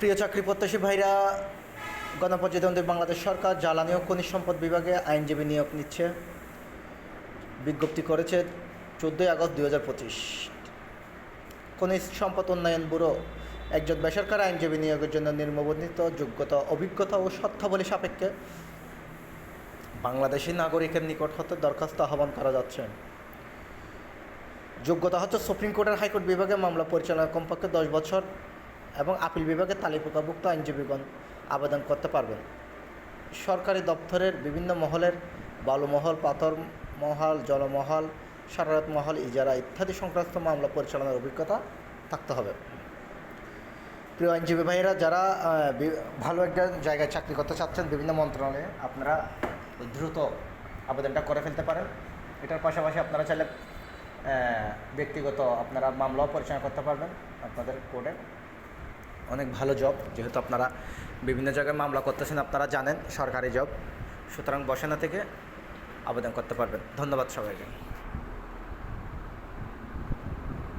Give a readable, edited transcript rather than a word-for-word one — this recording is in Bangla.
প্রিয় চাকরি প্রত্যাশী ভাইরা, গণপ্রজাতন্ত্রী বাংলাদেশ সরকার জ্বালানি ও খনিজ সম্পদ বিভাগে আইনজীবী নিয়োগ নিচ্ছে। বিজ্ঞপ্তি করেছে 14 আগস্ট 2025। খনিজ সম্পদ উন্নয়ন ব্যুরো একজন বেসরকারি আইনজীবী নিয়োগের জন্য নিম্নবর্ণিত যোগ্যতা, অভিজ্ঞতা ও শর্তাবলী সাপেক্ষে বাংলাদেশি নাগরিকের নিকট হতে দরখাস্ত আহ্বান করা যাচ্ছে। যোগ্যতা হচ্ছে সুপ্রিম কোর্টের হাইকোর্ট বিভাগে মামলা পরিচালনার কমপক্ষে 10 বছর এবং আপিল বিভাগে তালিকাভুক্ত আইনজীবীগণ আবেদন করতে পারবেন। সরকারি দপ্তরের বিভিন্ন মহলের বালুমহল, পাথর মহল, জলমহল, সারারাত মহল, ইজারা ইত্যাদি সংক্রান্ত মামলা পরিচালনার অভিজ্ঞতা থাকতে হবে। প্রিয় আইনজীবী ভাইয়েরা, যারা ভালো একটা জায়গায় চাকরি করতে চাচ্ছেন বিভিন্ন মন্ত্রণালয়ে, আপনারা দ্রুত আবেদনটা করে ফেলতে পারেন। এটার পাশাপাশি আপনারা চাইলে ব্যক্তিগত আপনারা মামলাও পরিচালনা করতে পারবেন। আপনাদের কোর্টে অনেক ভালো জব, যেহেতু আপনারা বিভিন্ন জায়গায় মামলা করতেছেন, আপনারা জানেন সরকারি জব, সুতরাং বসে না থেকে আবেদন করতে পারবেন। ধন্যবাদ সবাইকে।